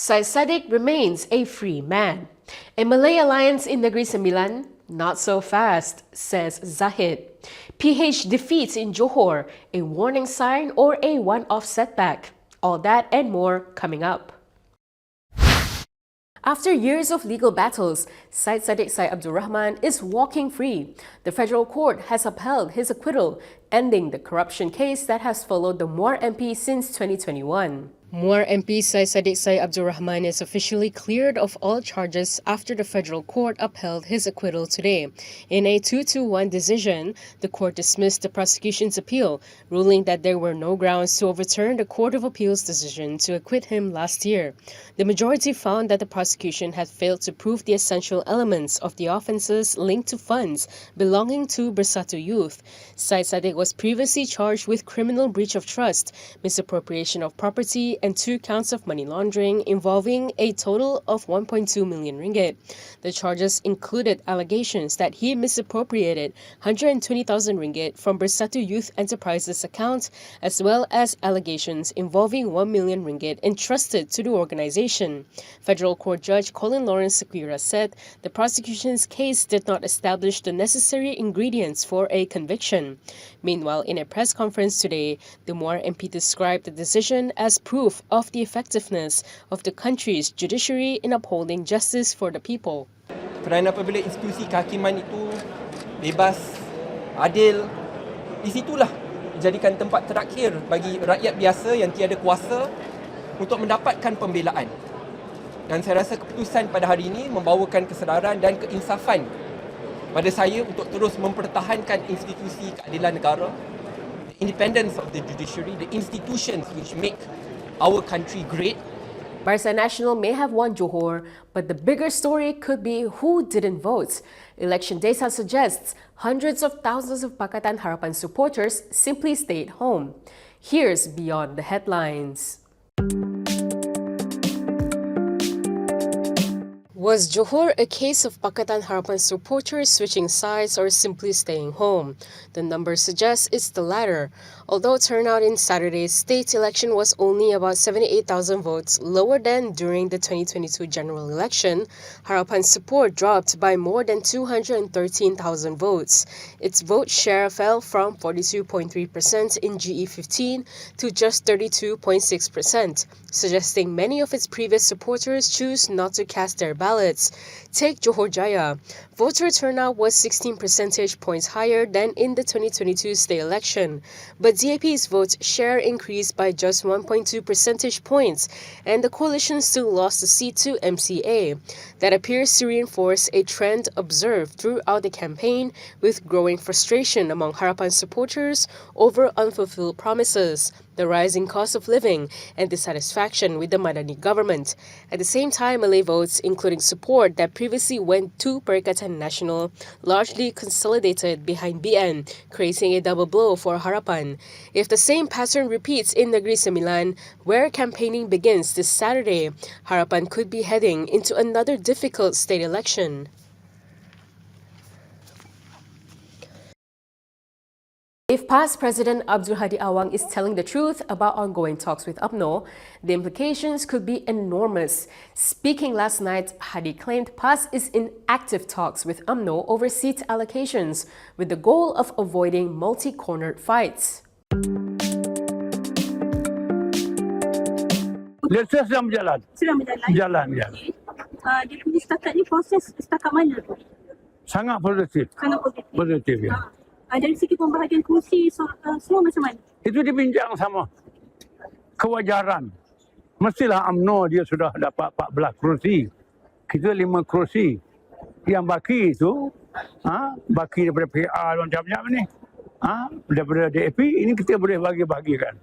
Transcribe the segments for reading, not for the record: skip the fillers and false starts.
Syed Saddiq remains a free man. A Malay alliance in Negeri Sembilan? Not so fast, says Zahid. PH defeats in Johor, a warning sign or a one-off setback? All that and more coming up. After years of legal battles, Syed Saddiq Abdul Rahman is walking free. The federal court has upheld his acquittal, ending the corruption case that has followed the Muar MP since 2021. Muar MP Syed Saddiq Abdul Rahman is officially cleared of all charges after the federal court upheld his acquittal today. In a 2-1 decision, the court dismissed the prosecution's appeal, ruling that there were no grounds to overturn the Court of Appeal's decision to acquit him last year. The majority found that the prosecution had failed to prove the essential elements of the offences linked to funds belonging to Bersatu Youth. Syed Saddiq was previously charged with criminal breach of trust, misappropriation of property, and 2 counts of money laundering involving a total of 1.2 million ringgit. The charges included allegations that he misappropriated 120,000 ringgit from Bersatu Youth Enterprises account, as well as allegations involving 1 million ringgit entrusted to the organization. Federal Court Judge Colin Lawrence Sequeira said the prosecution's case did not establish the necessary ingredients for a conviction. Meanwhile, in a press conference today, the Muar MP described the decision as proof of the effectiveness of the country's judiciary in upholding justice for the people. Kerana apabila institusi kehakiman itu bebas, adil, di situlah dijadikan tempat terakhir bagi rakyat biasa yang tiada kuasa untuk mendapatkan pembelaan. Dan saya rasa keputusan pada hari ini membawakan kesedaran dan keinsafan pada saya untuk terus mempertahankan institusi keadilan negara, the independence of the judiciary, the institutions which make our country great. Barisan Nasional may have won Johor, but the bigger story could be who didn't vote. Election data suggests hundreds of thousands of Pakatan Harapan supporters simply stayed home. Here's Beyond the Headlines. Was Johor a case of Pakatan Harapan supporters switching sides or simply staying home? The numbers suggest it's the latter. Although turnout in Saturday's state election was only about 78,000 votes lower than during the 2022 general election, Harapan's support dropped by more than 213,000 votes. Its vote share fell from 42.3% in GE15 to just 32.6%, suggesting many of its previous supporters choose not to cast their ballots. Take Johor Jaya. Voter turnout was 16 percentage points higher than in the 2022 state election, but DAP's vote share increased by just 1.2 percentage points, and the coalition still lost a seat to MCA. That appears to reinforce a trend observed throughout the campaign, with growing frustration among Harapan supporters over unfulfilled promises, the rising cost of living, and dissatisfaction with the Madani government. At the same time, Malay votes, including support that previously went to Perikatan Nasional, largely consolidated behind BN, creating a double blow for Harapan. If the same pattern repeats in Negeri Sembilan, where campaigning begins this Saturday, Harapan could be heading into another difficult state election. If past President Abdul Hadi Awang is telling the truth about ongoing talks with UMNO, the implications could be enormous. Speaking last night, Hadi claimed PAS is in active talks with UMNO over seat allocations, with the goal of avoiding multi-cornered fights. Leses sedang berjalan. Sedang berjalan. Jalan, ya. Dia punya setakat ni proses setakat mana tu? Sangat positif. Sangat positif. Positif, ya. Dari segi pembahagian kursi semua macam mana? Itu dibincang sama. Kewajaran. Mestilah UMNO dia sudah dapat 14 kerusi. Kita 5 kerusi. Yang baki itu, baki daripada PR macam-macam ni. Daripada DAP, ini kita boleh bagi-bagikan.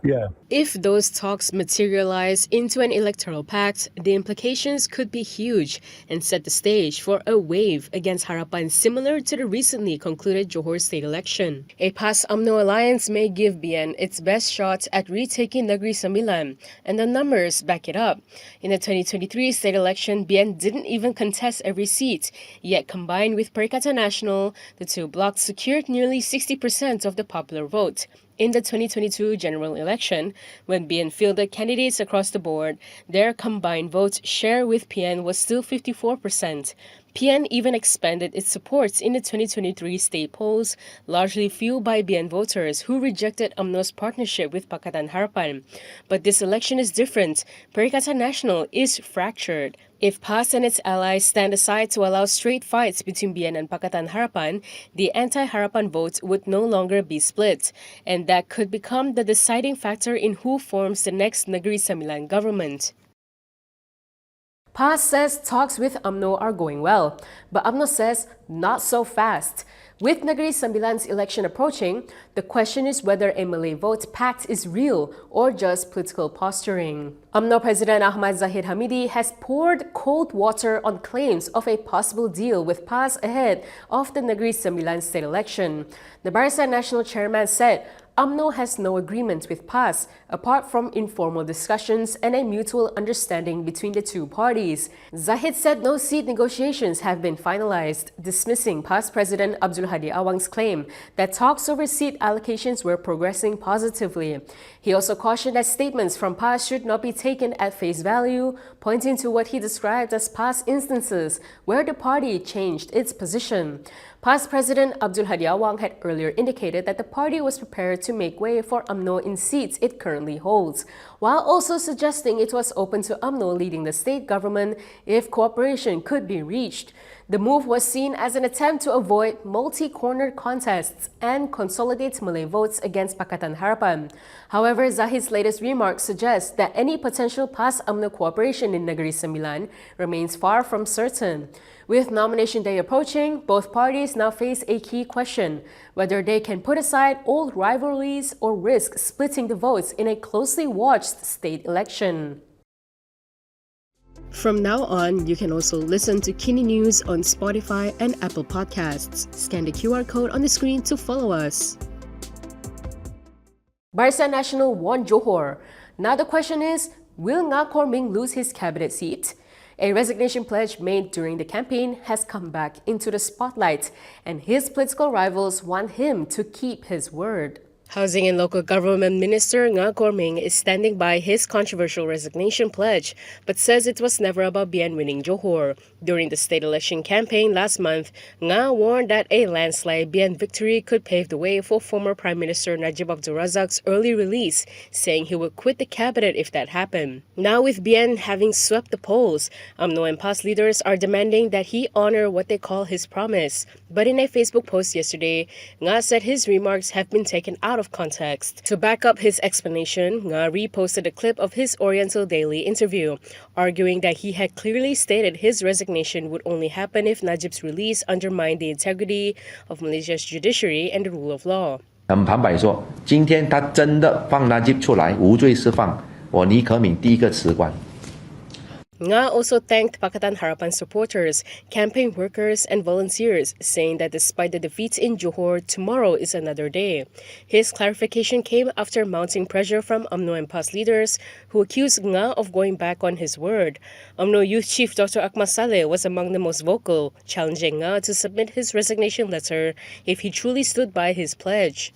Yeah. If those talks materialize into an electoral pact, the implications could be huge and set the stage for a wave against Harapan similar to the recently concluded Johor state election. A PAS-UMNO alliance may give BN its best shot at retaking Negeri Sembilan, and the numbers back it up. In the 2023 state election, BN didn't even contest every seat, yet combined with Perikatan Nasional, the two blocs secured nearly 60% of the popular vote. In the 2022 general election, when BN fielded candidates across the board, their combined vote share with PN was still 54%. PN even expanded its supports in the 2023 state polls, largely fueled by BN voters who rejected UMNO's partnership with Pakatan Harapan. But this election is different. Perikatan Nasional is fractured. If PAS and its allies stand aside to allow straight fights between BN and Pakatan Harapan, the anti-Harapan vote would no longer be split. And that could become the deciding factor in who forms the next Negeri Sembilan government. PAS says talks with UMNO are going well, but UMNO says not so fast. With Negeri Sembilan's election approaching, the question is whether a Malay vote pact is real or just political posturing. UMNO President Ahmad Zahid Hamidi has poured cold water on claims of a possible deal with PAS ahead of the Negeri Sembilan state election. The Bersatu National Chairman said UMNO has no agreement with PAS, apart from informal discussions and a mutual understanding between the two parties. Zahid said no seat negotiations have been finalized, dismissing PAS President Abdul Hadi Awang's claim that talks over seat allocations were progressing positively. He also cautioned that statements from PAS should not be taken at face value, pointing to what he described as past instances where the party changed its position. PAS President Abdul Hadi Awang had earlier indicated that the party was prepared to make way for UMNO in seats it currently holds, while also suggesting it was open to UMNO leading the state government if cooperation could be reached. The move was seen as an attempt to avoid multi-cornered contests and consolidate Malay votes against Pakatan Harapan. However, Zahid's latest remarks suggest that any potential PAS-UMNO cooperation in Negeri Sembilan remains far from certain. With nomination day approaching, both parties now face a key question: whether they can put aside old rivalries or risk splitting the votes in a closely watched state election. From now on, you can also listen to KiniNews on Spotify and Apple Podcasts. Scan the QR code on the screen to follow us. Bersatu Nasional won Johor. Now the question is, will Nga Korming lose his cabinet seat? A resignation pledge made during the campaign has come back into the spotlight, and his political rivals want him to keep his word. Housing and Local Government Minister Nga Korming is standing by his controversial resignation pledge, but says it was never about BN winning Johor. During the state election campaign last month, Nga warned that a landslide BN victory could pave the way for former Prime Minister Najib Abdul Razak's early release, saying he would quit the cabinet if that happened. Now with BN having swept the polls, UMNO and PAS leaders are demanding that he honor what they call his promise. But in a Facebook post yesterday, Nga said his remarks have been taken out of context. To back up his explanation, Nga reposted a clip of his Oriental Daily interview, arguing that he had clearly stated his resignation would only happen if Najib's release undermined the integrity of Malaysia's judiciary and the rule of law. 坦白说，今天他真的放Najib出来，无罪释放，我倪可敏第一个辞官。 Nga also thanked Pakatan Harapan supporters, campaign workers and volunteers, saying that despite the defeats in Johor, tomorrow is another day. His clarification came after mounting pressure from UMNO and PAS leaders who accused Nga of going back on his word. UMNO Youth Chief Dr. Ahmad Zahid was among the most vocal, challenging Nga to submit his resignation letter if he truly stood by his pledge.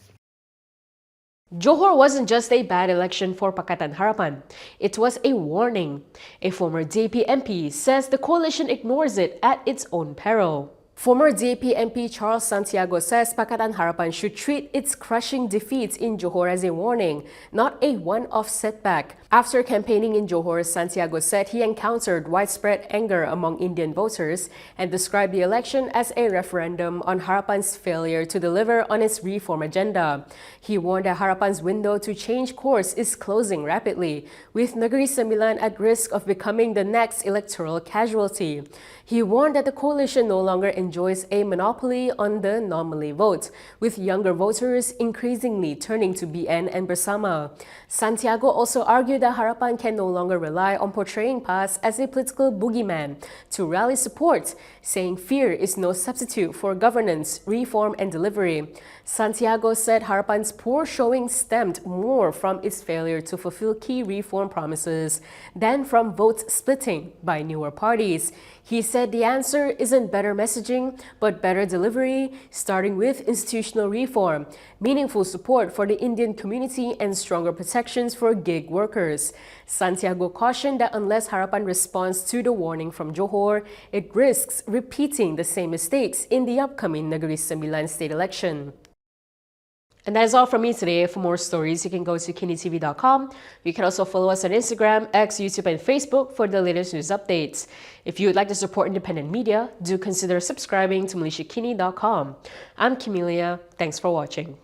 Johor wasn't just a bad election for Pakatan Harapan. It was a warning. A former DAP MP says the coalition ignores it at its own peril. Former DAP MP Charles Santiago says Pakatan Harapan should treat its crushing defeats in Johor as a warning, not a one-off setback. After campaigning in Johor, Santiago said he encountered widespread anger among Indian voters and described the election as a referendum on Harapan's failure to deliver on its reform agenda. He warned that Harapan's window to change course is closing rapidly, with Negeri Sembilan at risk of becoming the next electoral casualty. He warned that the coalition no longer enjoys a monopoly on the non-Malay vote, with younger voters increasingly turning to BN and Bersama. Santiago also argued that Harapan can no longer rely on portraying PAS as a political boogeyman to rally support, saying fear is no substitute for governance, reform and delivery. Santiago said Harapan's poor showing stemmed more from its failure to fulfill key reform promises than from vote splitting by newer parties. He said the answer isn't better messaging messaging, but better delivery, starting with institutional reform, meaningful support for the Indian community, and stronger protections for gig workers. Santiago cautioned that unless Harapan responds to the warning from Johor, it risks repeating the same mistakes in the upcoming Negeri Sembilan state election. And that is all from me today. For more stories, you can go to Kinitv.com. You can also follow us on Instagram, X, YouTube, and Facebook for the latest news updates. If you would like to support independent media, do consider subscribing to MalaysiaKini.com. I'm Camelia. Thanks for watching.